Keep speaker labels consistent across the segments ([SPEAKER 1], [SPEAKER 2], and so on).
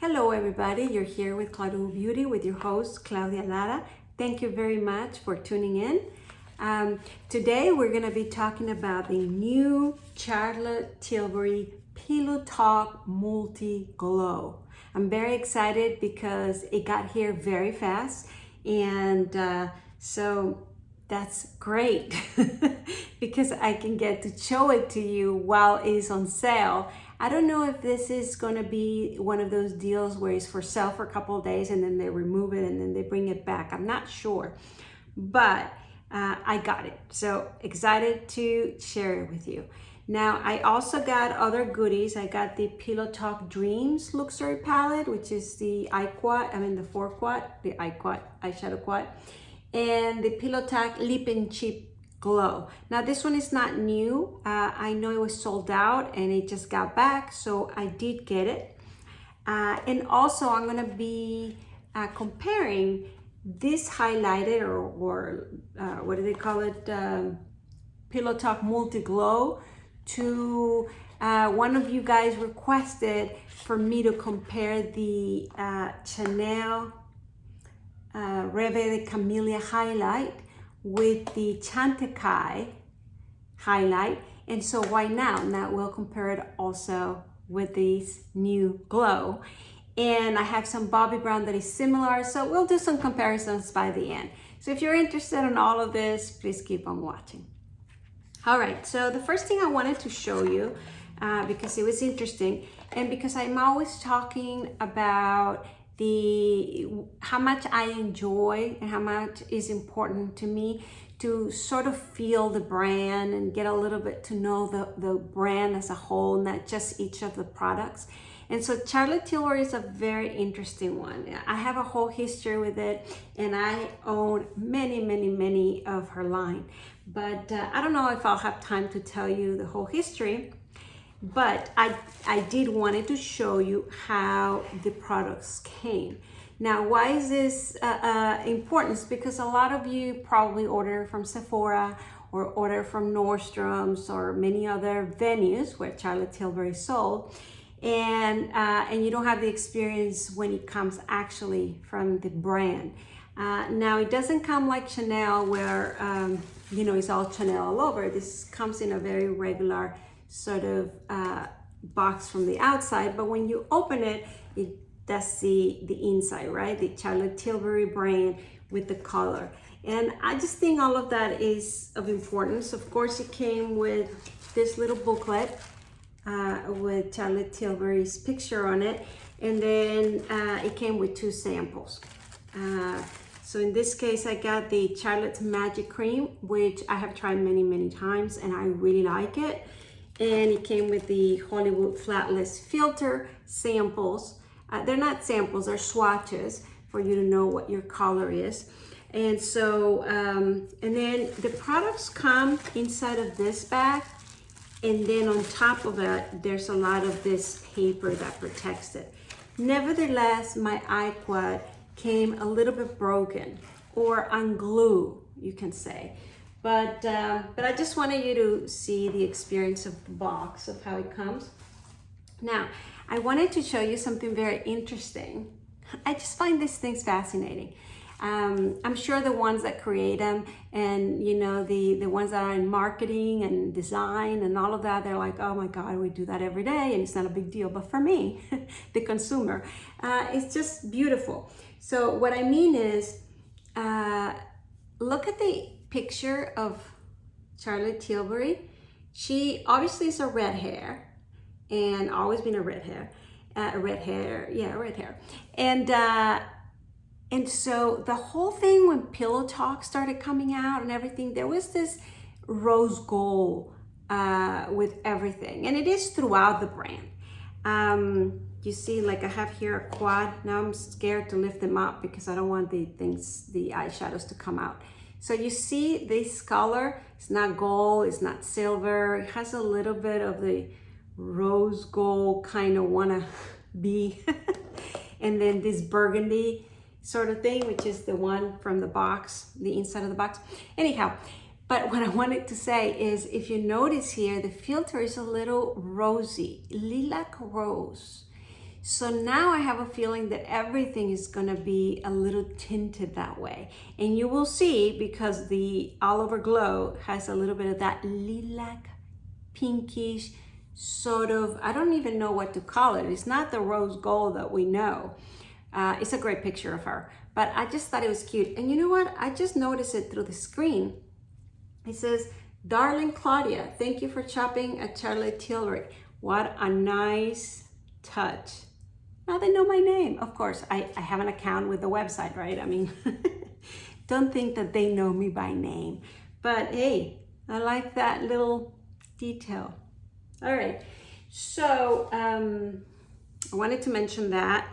[SPEAKER 1] Hello everybody, you're here with Claudia Beauty with your host Claudia Lara. Thank you very much for tuning in. Today we're going to be talking about the new Charlotte Tilbury Pillow Talk Multi Glow. I'm very excited because it got here very fast, and so that's great because I can get to show it to you while it's on sale. I don't know if this is going to be one of those deals where it's for sale for a couple of days and then they remove it and then they bring it back. I'm not sure, but I got it. So excited to share it with you. Now, I also got other goodies. I got the Pillow Talk Dreams Luxury Palette, which is the the 4-quad, the eyeshadow quad, and the Pillow Talk Lip and Cheek Glow. Now this one is not new. I know it was sold out and it just got back, so I did get it. And also I'm gonna be comparing this highlighter or what do they call it? Pillow Talk Multi Glow to one of you guys requested for me to compare the Chanel Rive de Camila highlight with the Chantecaille highlight, and so why now? Now we'll compare it also with this new glow, and I have some Bobbi Brown that is similar, so we'll do some comparisons by the end. So if you're interested in all of this, please keep on watching. All right, so the first thing I wanted to show you because it was interesting, and because I'm always talking about how much I enjoy and how much is important to me to sort of feel the brand and get a little bit to know the brand as a whole, not just each of the products. And so Charlotte Tilbury is a very interesting one. I have a whole history with it, and I own many of her line. But I don't know if I'll have time to tell you the whole history. But I did wanted to show you how the products came. Now, why is this important? It's because a lot of you probably order from Sephora or order from Nordstrom's or many other venues where Charlotte Tilbury is sold, and you don't have the experience when it comes actually from the brand. Now, it doesn't come like Chanel where it's all Chanel all over. This comes in a very regular sort of box from the outside, but when you open it, that's the inside, right? The Charlotte Tilbury brand with the color. And I just think all of that is of importance. Of course, it came with this little booklet with Charlotte Tilbury's picture on it, and then it came with 2 samples. So in this case, I got the Charlotte's Magic Cream, which I have tried many times, and I really like it. And it came with the Hollywood Flatless Filter samples. They're not samples, they're swatches for you to know what your color is. And so, and then the products come inside of this bag, and then on top of it, there's a lot of this paper that protects it. Nevertheless, my iQuad came a little bit broken or unglued, you can say. But I just wanted you to see the experience of the box, of how it comes. Now, I wanted to show you something very interesting. I just find these things fascinating. I'm sure the ones that create them and, the ones that are in marketing and design and all of that, they're like, oh my God, we do that every day and it's not a big deal. But for me, the consumer, it's just beautiful. So what I mean is, look at the picture of Charlotte Tilbury. She obviously is a red hair and always been a red hair. And so the whole thing when Pillow Talk started coming out and everything, there was this rose gold with everything, and it is throughout the brand. You see, like I have here a quad. Now I'm scared to lift them up because I don't want the eyeshadows to come out. So you see this color, it's not gold, it's not silver. It has a little bit of the rose gold kind of wanna be. And then this burgundy sort of thing, which is the one from the box, the inside of the box. Anyhow, but what I wanted to say is, if you notice here, the filter is a little rosy, lilac rose. So now I have a feeling that everything is gonna be a little tinted that way. And you will see, because the All Over Glow has a little bit of that lilac, pinkish, sort of, I don't even know what to call it. It's not the rose gold that we know. It's a great picture of her, but I just thought it was cute. And you know what? I just noticed it through the screen. It says, "Darling Claudia, thank you for shopping at Charlotte Tilbury." What a nice touch. Now they know my name. Of course, I have an account with the website, right? I mean, don't think that they know me by name. But hey, I like that little detail. All right, so I wanted to mention that.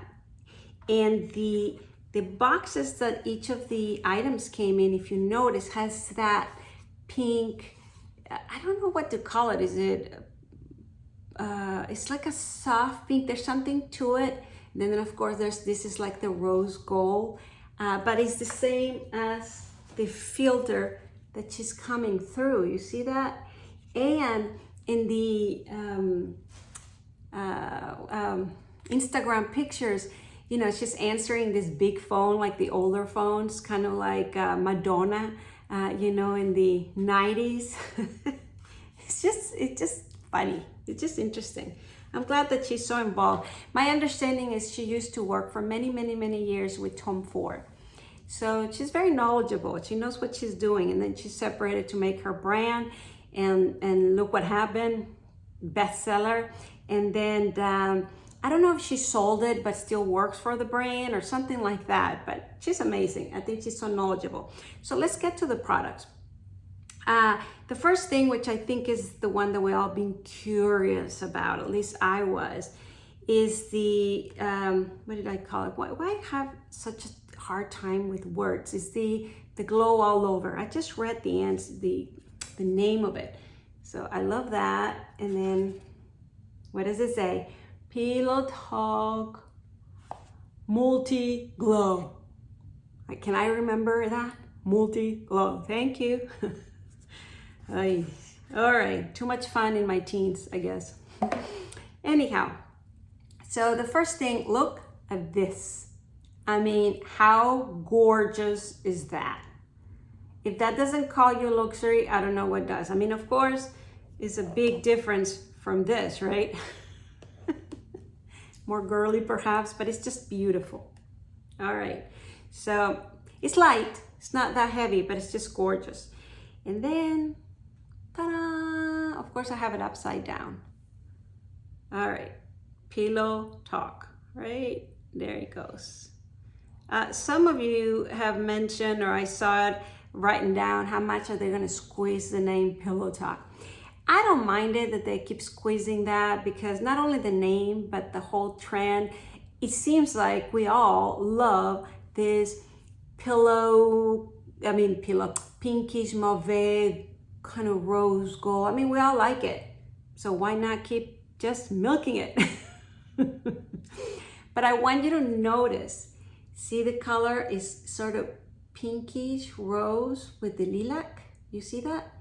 [SPEAKER 1] And the boxes that each of the items came in, if you notice, has that pink, I don't know what to call it. Is it, it's like a soft pink. There's something to it. And then of course this is like the rose gold, but it's the same as the filter that she's coming through. You see that? And in the Instagram pictures, you know, she's answering this big phone, like the older phones, kind of like Madonna, you know, in the 90s. It's just funny. It's just interesting. I'm glad that she's so involved. My understanding is she used to work for many, many, many years with Tom Ford. So she's very knowledgeable. She knows what she's doing. And then she separated to make her brand. And look what happened, bestseller. And then I don't know if she sold it, but still works for the brand or something like that. But she's amazing. I think she's so knowledgeable. So let's get to the products. The first thing, which I think is the one that we all been curious about, at least I was, is the, what did I call it? Why have such a hard time with words? Is the Glow All Over. I just read the name of it. So I love that. And then, what does it say? Pillow Talk Multi Glow. Can I remember that? Multi Glow. Thank you. All right, too much fun in my teens, I guess. Anyhow, so the first thing, look at this. I mean, how gorgeous is that? If that doesn't call you luxury, I don't know what does. I mean, of course, it's a big difference from this, right? More girly perhaps, but it's just beautiful. All right, so it's light. It's not that heavy, but it's just gorgeous. And then, ta-da! Of course, I have it upside down. All right, Pillow Talk, right? There it goes. Some of you have mentioned, or I saw it written down, how much are they gonna squeeze the name Pillow Talk? I don't mind it that they keep squeezing that, because not only the name, but the whole trend, it seems like we all love this pinkish mauve, kind of rose gold. I mean, we all like it. So why not keep just milking it? But I want you to notice, see the color is sort of pinkish rose with the lilac. You see that?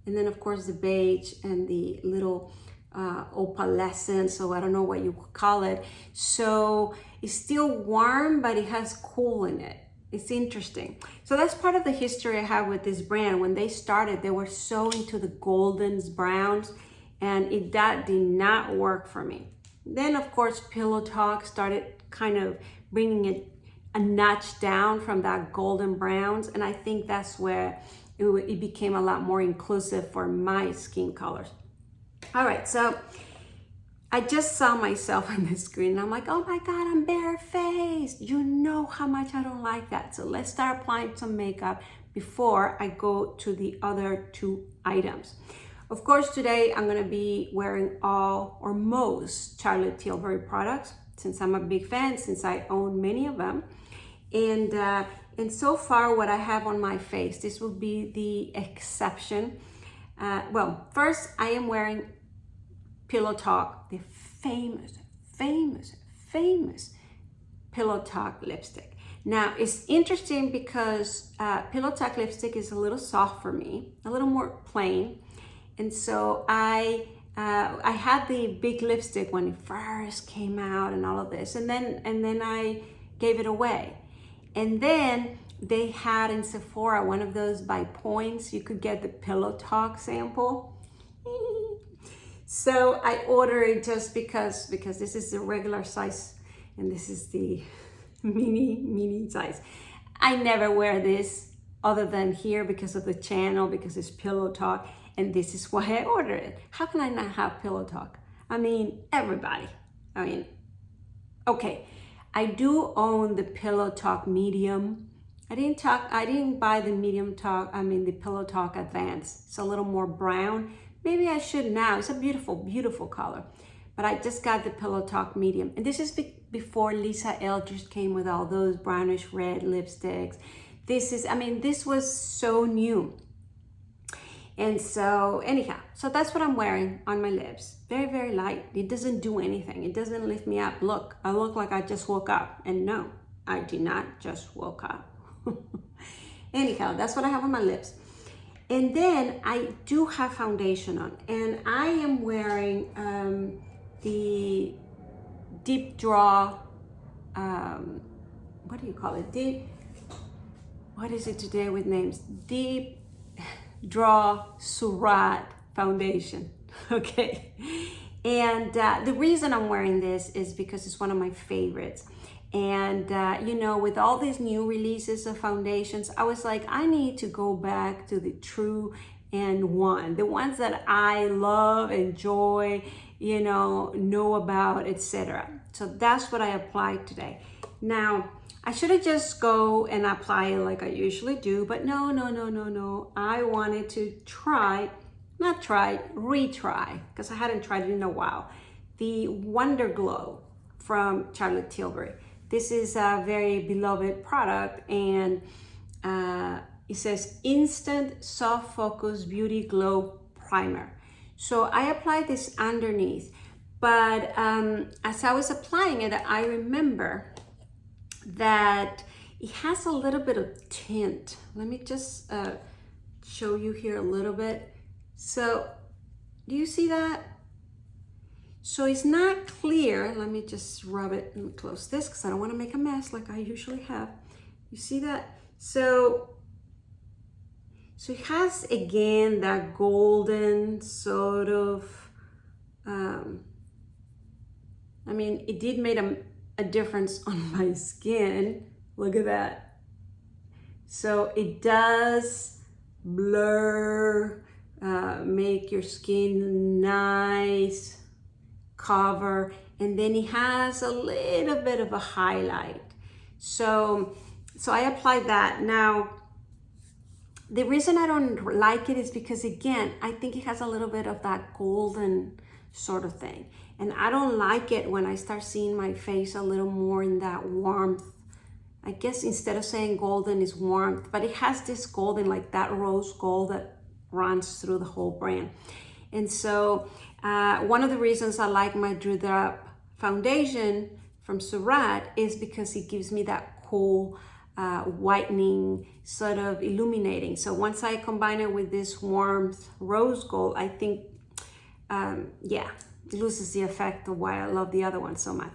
[SPEAKER 1] And then of course the beige and the little opalescent, so I don't know what you call it. So it's still warm, but it has cool in it. It's interesting. So that's part of the history I have with this brand. When they started, they were so into the goldens, browns, and that did not work for me. Then of course, Pillow Talk started kind of bringing it a notch down from that golden browns. And I think that's where it became a lot more inclusive for my skin colors. All right, so I just saw myself on the screen and I'm like, oh my God, I'm barefaced. You know how much I don't like that. So let's start applying some makeup before I go to the other two items. Of course, today I'm gonna be wearing all or most Charlotte Tilbury products, since I'm a big fan, since I own many of them. And so far what I have on my face, this will be the exception. Well, first I am wearing Pillow Talk, the famous Pillow Talk lipstick. Now it's interesting because Pillow Talk lipstick is a little soft for me, a little more plain. And so I I had the big lipstick when it first came out and all of this, and then I gave it away. And then they had in Sephora one of those by points. You could get the Pillow Talk sample. So I ordered it just because this is the regular size and this is the mini size. I never wear this other than here because of the channel, because it's Pillow Talk, and this is why I ordered it. How can I not have Pillow Talk? I mean, everybody. I mean, okay, I do own the Pillow Talk medium. I didn't buy the medium talk, I mean the Pillow Talk Advanced. It's a little more brown. Maybe I should now. It's a beautiful, beautiful color. But I just got the Pillow Talk medium. And this is before Lisa Eldridge came with all those brownish red lipsticks. This was so new. And so anyhow, so that's what I'm wearing on my lips. Very, very light. It doesn't do anything. It doesn't lift me up. Look, I look like I just woke up. And no, I did not just woke up. Anyhow, that's what I have on my lips. And then I do have foundation on. And I am wearing the Deep Draw, what do you call it? What is it today with names? Deep Draw Surat foundation. Okay. And the reason I'm wearing this is because it's one of my favorites. And you know, with all these new releases of foundations, I was like, I need to go back to the true and one, the ones that I love, enjoy, you know about, etc. So that's what I applied today. Now, I should have just go and apply it like I usually do, but no. I wanted to retry, because I hadn't tried it in a while. The Wonder Glow from Charlotte Tilbury. This is a very beloved product, and it says Instant Soft Focus Beauty Glow Primer. So I applied this underneath, but as I was applying it, I remember that it has a little bit of tint. Let me just show you here a little bit. So do you see that? So it's not clear. Let me just rub it and close this because I don't want to make a mess like I usually have. You see that? So it has, again, that golden sort of, it did make a difference on my skin. Look at that. So it does blur, make your skin nice, cover, and then it has a little bit of a highlight. So I applied that. Now, the reason I don't like it is because, again, I think it has a little bit of that golden sort of thing. And I don't like it when I start seeing my face a little more in that warmth. I guess instead of saying golden is warmth, but it has this golden, like that rose gold that runs through the whole brand. And so one of the reasons I like my Dewdrop foundation from Surat is because it gives me that cool, whitening, sort of illuminating. So once I combine it with this warmth rose gold, I think, it loses the effect of why I love the other one so much.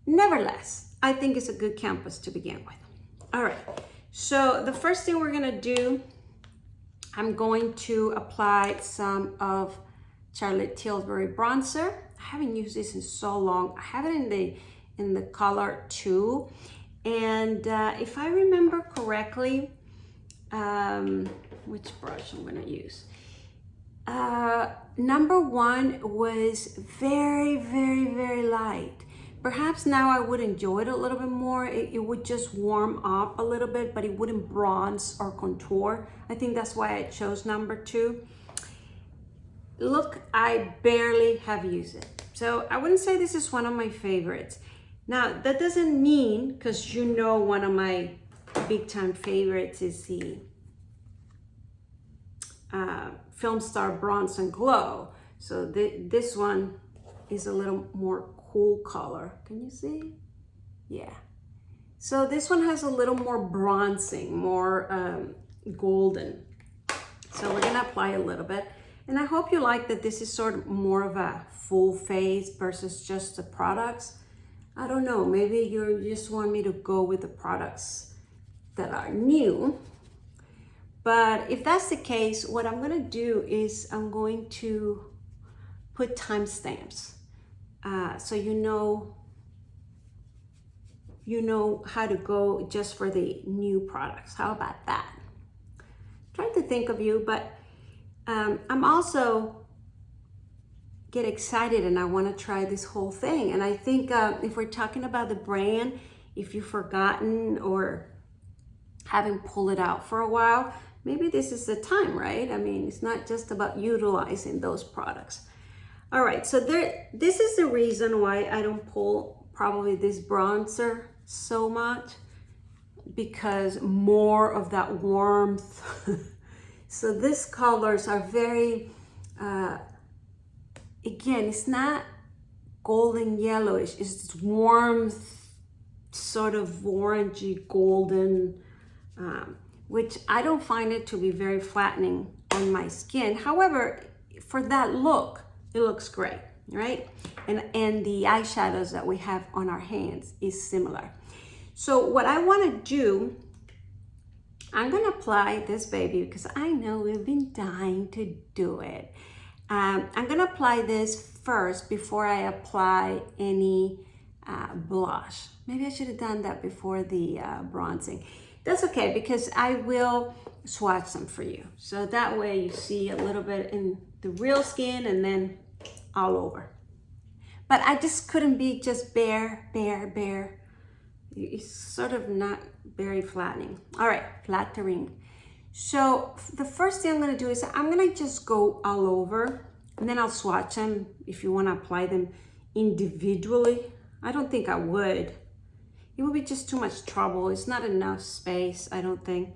[SPEAKER 1] Nevertheless, I think it's a good canvas to begin with. All right, so the first thing we're gonna do, I'm going to apply some of Charlotte Tilbury bronzer. I haven't used this in so long. I have it in the color 2. And if I remember correctly, which brush I'm gonna use? Number 1 was very, very, very light. Perhaps now I would enjoy it a little bit more. It would just warm up a little bit, but it wouldn't bronze or contour. I think that's why I chose number 2. Look, I barely have used it. So I wouldn't say this is one of my favorites. Now, that doesn't mean, because you know one of my big time favorites is the Film Star Bronze and Glow. So this one is a little more cool color. Can you see? Yeah. So this one has a little more bronzing, more golden. So we're gonna apply a little bit. And I hope you like that this is sort of more of a full face versus just the products. I don't know, maybe you just want me to go with the products that are new. But if that's the case, what I'm gonna do is I'm going to put timestamps. So you know how to go just for the new products. How about that? Trying to think of you, but I'm also get excited and I want to try this whole thing. And I think if we're talking about the brand, if you've forgotten or haven't pulled it out for a while, maybe this is the time, right? I mean, it's not just about utilizing those products. All right, so this is the reason why I don't pull probably this bronzer so much, because more of that warmth. So these colors are very, again, it's not golden yellowish, it's warmth, sort of orangey golden, which I don't find it to be very flattening on my skin. However, for that look, it looks great, right? And the eyeshadows that we have on our hands is similar. So what I want to do, I'm gonna apply this baby because I know we've been dying to do it. I'm gonna apply this first before I apply any blush. Maybe I should have done that before the bronzing. That's okay, because I will swatch them for you. So that way you see a little bit in the real skin and then all over. But I just couldn't be just bare. It's sort of not very flattening. All right, flattering. So the first thing I'm gonna do is I'm gonna just go all over and then I'll swatch them if you wanna apply them individually. I don't think I would. It would be just too much trouble. It's not enough space, I don't think.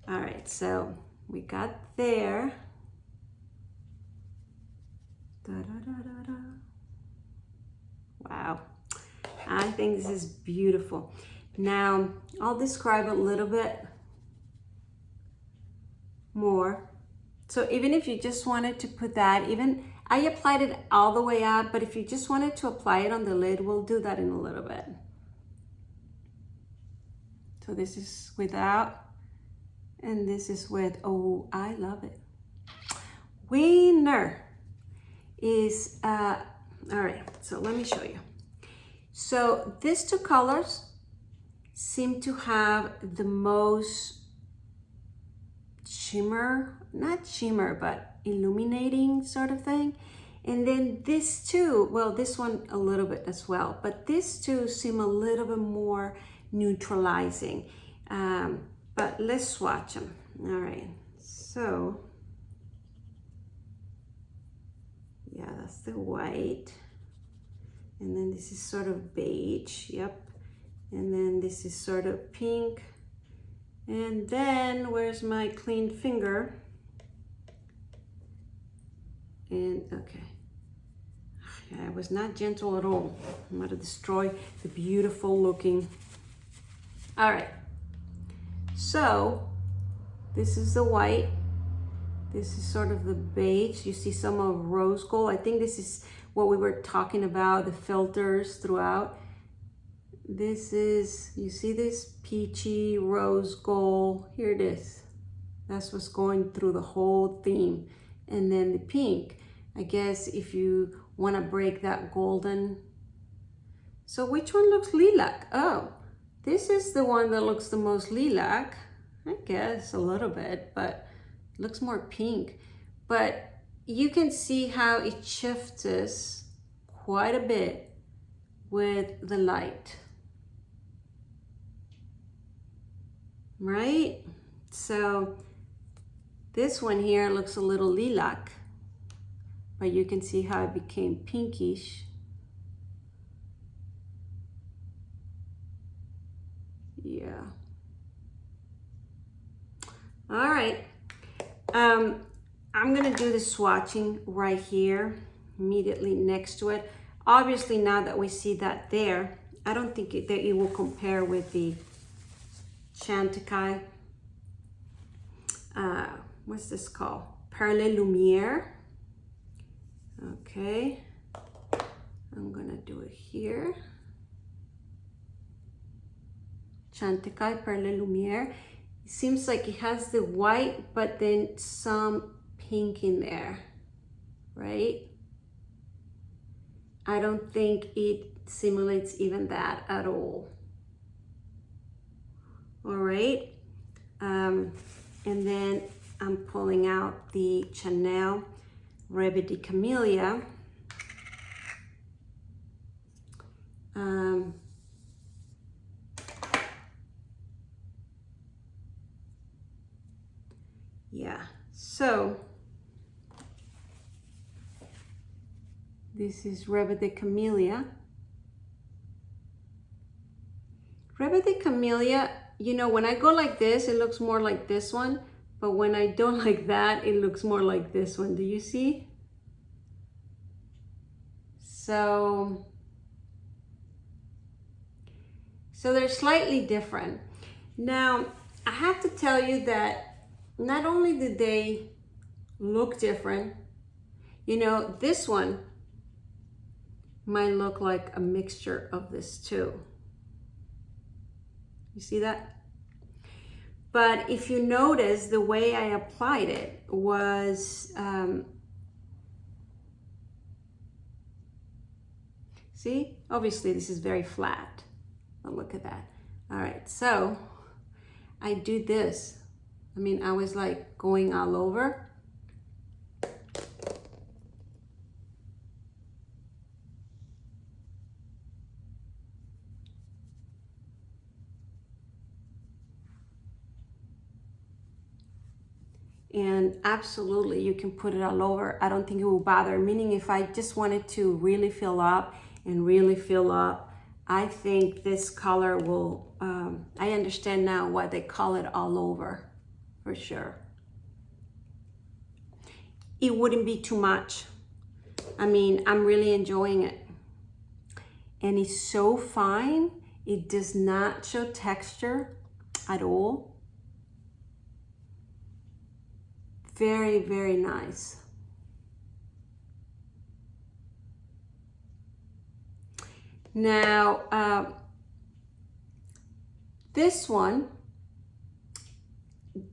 [SPEAKER 1] All right, so we got there. Wow, I think this is beautiful. Now, I'll describe a little bit more. So even if you just wanted to put that, even I applied it all the way up, but if you just wanted to apply it on the lid, we'll do that in a little bit. So this is without, and this is with. Oh, I love it. Winner is, all right, so let me show you. So these two colors seem to have the most shimmer, not shimmer, but illuminating sort of thing. And then these two, well, this one a little bit as well, but these two seem a little bit more neutralizing. But let's swatch them. All right, so yeah, that's the white. And then this is sort of beige, yep. And then this is sort of pink. And then where's my clean finger? And okay, I was not gentle at all. I'm gonna destroy the beautiful looking. All right, so this is the white. This is sort of the beige. You see some of rose gold. I think this is what we were talking about, the filters throughout. This is, you see this peachy rose gold. Here it is. That's what's going through the whole theme. And then the pink, I guess if you want to break that golden. So which one looks lilac? Oh, this is the one that looks the most lilac. I guess a little bit, but it looks more pink. But you can see how it shifts quite a bit with the light. Right? So this one here looks a little lilac, but you can see how it became pinkish. Yeah. All right. I'm gonna do the swatching right here, immediately next to it. Obviously, now that we see that there, I don't think that it will compare with the Chantecaille, what's this called? Perle Lumiere. Okay, I'm gonna do it here. Chantecaille Perle Lumiere. It seems like it has the white, but then some pink in there, right? I don't think it simulates even that at all. All right, and then I'm pulling out the Chanel Rive de Camila. Yeah, so this is Rive de Camila. Rive de Camila, you know, when I go like this, it looks more like this one, but when I don't like that, it looks more like this one. Do you see? So they're slightly different. Now, I have to tell you that not only did they look different, you know, this one might look like a mixture of this too. You see that? But if you notice, the way I applied it was, see, obviously this is very flat. Oh, look at that. All right, so I do this. I mean, I was like going all over. And absolutely, you can put it all over. I don't think it will bother. Meaning if I just wanted to really fill up and really fill up, I think this color will, I understand now why they call it all over, for sure. It wouldn't be too much. I mean, I'm really enjoying it. And it's so fine. It does not show texture at all. Very, very nice. Now, this one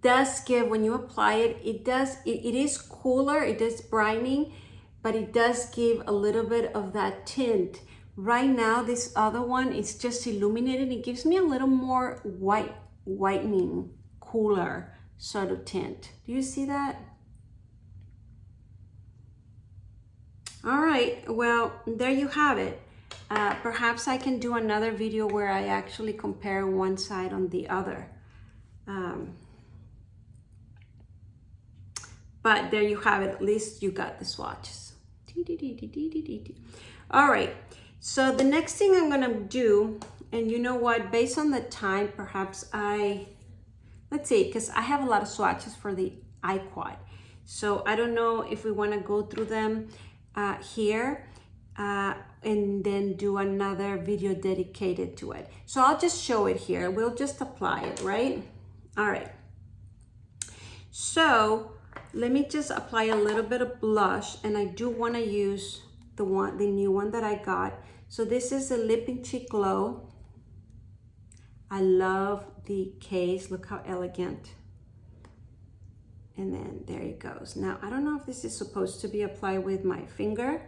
[SPEAKER 1] does give, when you apply it, it is cooler, it is brightening, but it does give a little bit of that tint. Right now, this other one is just illuminated. It gives me a little more whitening, cooler sort of tint. Do you see that? All right, well, there you have it. Perhaps I can do another video where I actually compare one side on the other. But there you have it. At least you got the swatches. All right, so the next thing I'm gonna do, and you know what, based on the time, perhaps let's see, because I have a lot of swatches for the eye quad. So I don't know if we wanna go through them here and then do another video dedicated to it. So I'll just show it here. We'll just apply it, right? All right. So let me just apply a little bit of blush, and I do want to use the new one that I got. So this is a Lip and Cheek Glow. I love the case. Look how elegant. And then there it goes. Now, I don't know if this is supposed to be applied with my finger.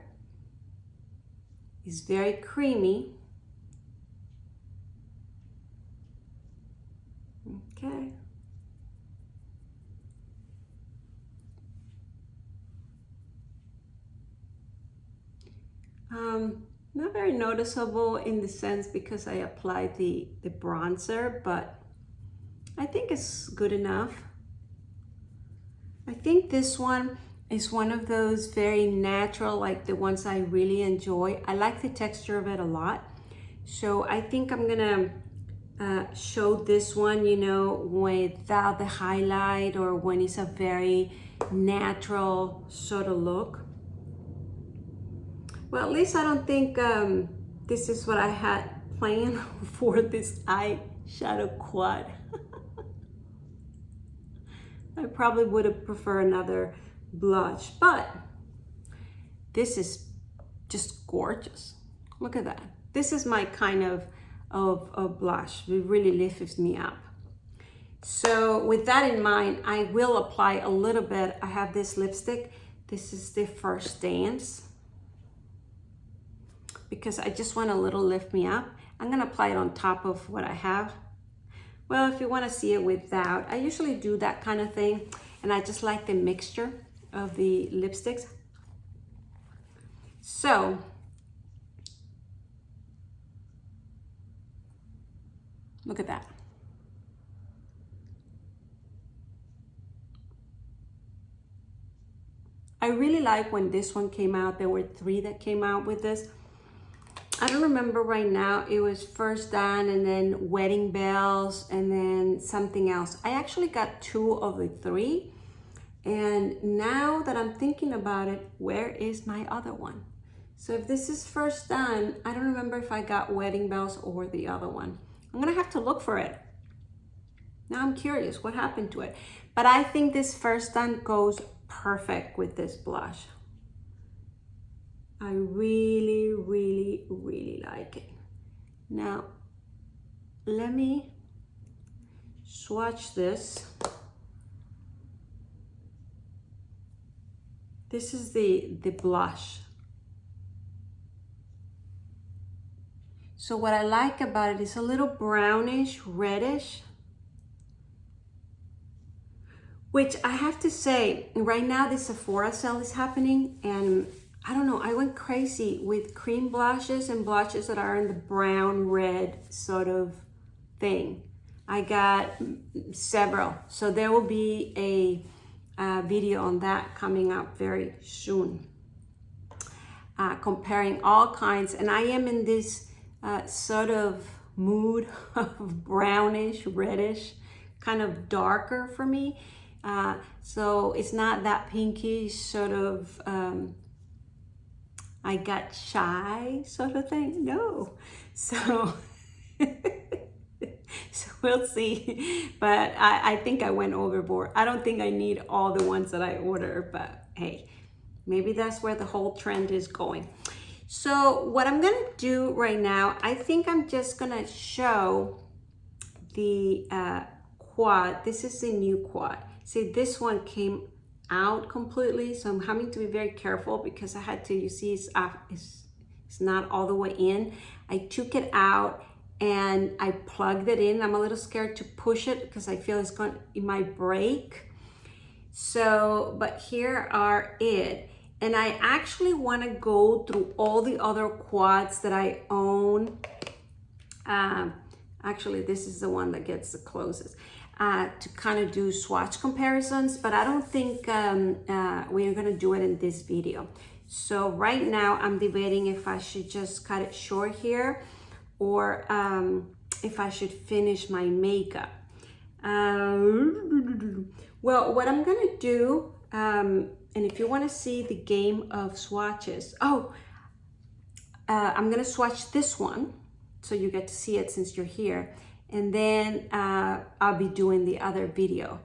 [SPEAKER 1] It's very creamy. Okay. Not very noticeable in the sense because I applied the bronzer, but I think it's good enough. I think this one is one of those very natural, like the ones I really enjoy. I like the texture of it a lot. So I think I'm gonna show this one, you know, without the highlight or when it's a very natural sort of look. Well, at least I don't think this is what I had planned for this eyeshadow quad. I probably would have preferred another blush, but This is just gorgeous. Look at that. This is my kind of blush. It really lifts me up. So with that in mind, I will apply a little bit. I have this lipstick. This is the First Dance, because I just want a little lift me up. I'm gonna apply it on top of what I have. Well, if you wanna see it without, I usually do that kind of thing, and I just like the mixture of the lipsticks. So, look at that. I really like when this one came out. There were 3 that came out with this. I don't remember right now. It was First Done, and then Wedding Bells, and then something else. I actually got 2 of the 3. And now that I'm thinking about it, where is my other one? So if this is First Done, I don't remember if I got Wedding Bells or the other one. I'm gonna have to look for it. Now I'm curious what happened to it. But I think this First Done goes perfect with this blush. I really, really, really like it. Now, let me swatch this. This is the blush. So what I like about it is a little brownish, reddish, which I have to say, right now this Sephora sale is happening, and I don't know, I went crazy with cream blushes and blushes that are in the brown, red sort of thing. I got several, so there will be a video on that coming up very soon, comparing all kinds. And I am in this sort of mood of brownish, reddish, kind of darker for me. So it's not that pinky sort of, I got shy sort of thing. No. So, so we'll see. But I think I went overboard. I don't think I need all the ones that I order, but hey, maybe that's where the whole trend is going. So what I'm gonna do right now, I think I'm just gonna show the quad. This is the new quad. See, this one came out completely, so I'm having to be very careful because I had to, you see, it's not all the way in. I took it out and I plugged it in. I'm a little scared to push it because I feel it might break. So, but here are it. And I actually want to go through all the other quads that I own. Actually, this is the one that gets the closest. To kind of do swatch comparisons, but I don't think we are gonna do it in this video. So right now I'm debating if I should just cut it short here, or if I should finish my makeup. Well, what I'm gonna do, and if you wanna see the game of swatches, I'm gonna swatch this one, so you get to see it since you're here. And then I'll be doing the other video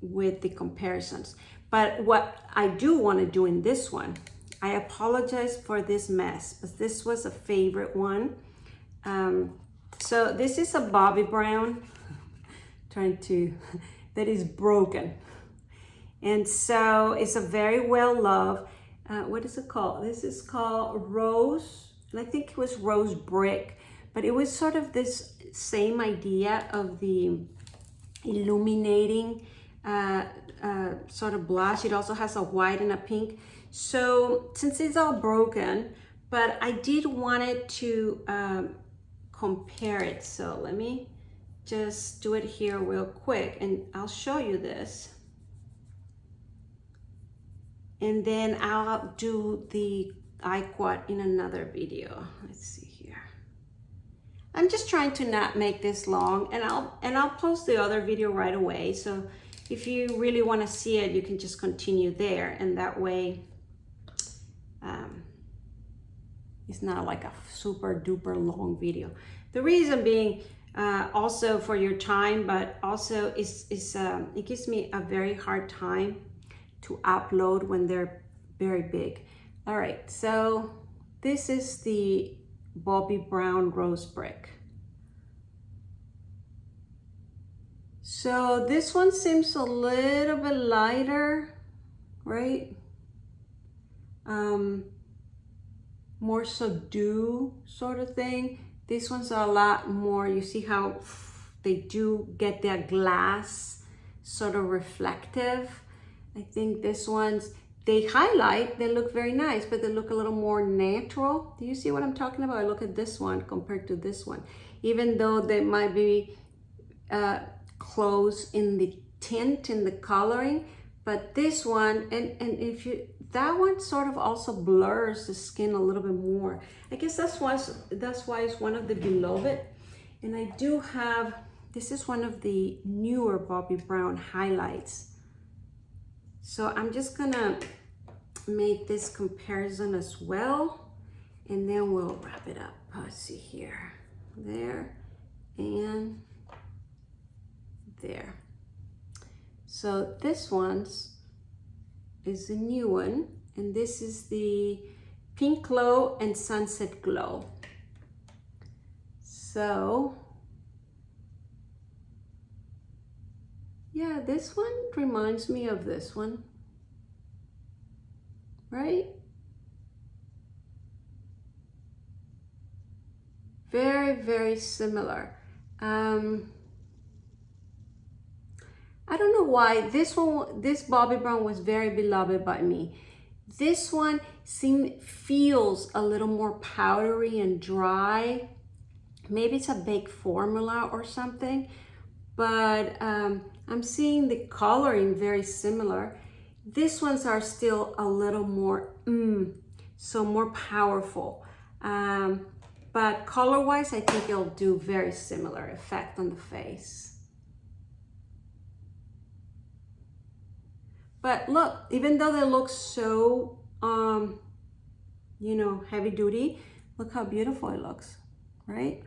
[SPEAKER 1] with the comparisons. But what I do want to do in this one, I apologize for this mess, but this was a favorite one. So this is a Bobbi Brown, that is broken. And so it's a very well loved, what is it called? This is called Rose, and I think it was Rose Brick. But it was sort of this same idea of the illuminating sort of blush. It also has a white and a pink. So since it's all broken, but I did want it to compare it. So let me just do it here real quick and I'll show you this. And then I'll do the eye quad in another video. Let's see. I'm just trying to not make this long, and I'll post the other video right away. So if you really want to see it, you can just continue there, and that way it's not like a super duper long video. The reason being also for your time, but also it gives me a very hard time to upload when they're very big. All right, so this is the Bobbi Brown Rose Brick. So this one seems a little bit lighter, right? More subdued sort of thing. These ones are a lot more, you see how they do get their glass sort of reflective. I think this one's, they highlight, they look very nice, but they look a little more natural. Do you see what I'm talking about? I look at this one compared to this one. Even though they might be close in the tint, in the coloring, but this one, and if you, that one sort of also blurs the skin a little bit more. I guess that's why it's one of the beloved. And I do have, this is one of the newer Bobbi Brown highlights. So I'm just gonna make this comparison as well, and then we'll wrap it up. Let's see here, there, and there. So this one's is the new one, and this is the Pink Glow and Sunset Glow. So yeah, this one reminds me of this one, right? Very, very similar. I don't know why this Bobbi Brown was very beloved by me. This one feels a little more powdery and dry. Maybe it's a baked formula or something, but I'm seeing the coloring very similar. These ones are still a little more, so more powerful. But color-wise, I think it'll do very similar effect on the face. But look, even though they look so, you know, heavy duty, look how beautiful it looks, right?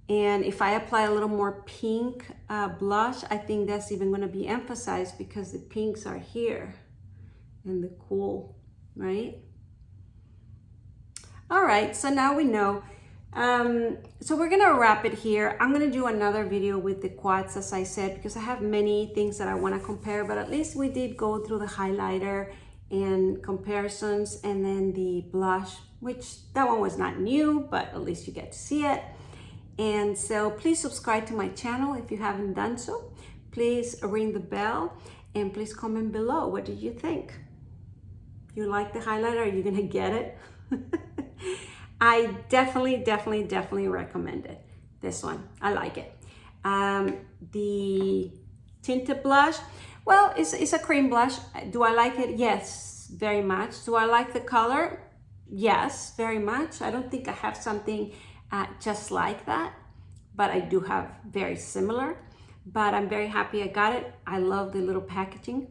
[SPEAKER 1] And if I apply a little more pink blush, I think that's even gonna be emphasized because the pinks are here and the cool, right? All right, so now we know. So we're gonna wrap it here. I'm gonna do another video with the quads, as I said, because I have many things that I wanna compare, but at least we did go through the highlighter and comparisons, and then the blush, which that one was not new, but at least you get to see it. And so please subscribe to my channel if you haven't done so. Please ring the bell, and please comment below. What did you think? You like the highlighter? Are you gonna get it? I definitely recommend it. This one, I like it. The tinted blush, well, it's a cream blush. Do I like it? Yes, very much. Do I like the color? Yes, very much. I don't think I have something just like that, but I do have very similar. But I'm very happy I got it. I love the little packaging,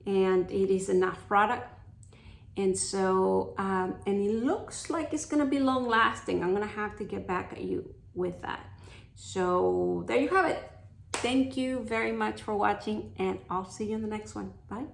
[SPEAKER 1] and it is enough product. And so, and it looks like it's gonna be long lasting. I'm gonna have to get back at you with that. So there you have it. Thank you very much for watching, and I'll see you in the next one. Bye.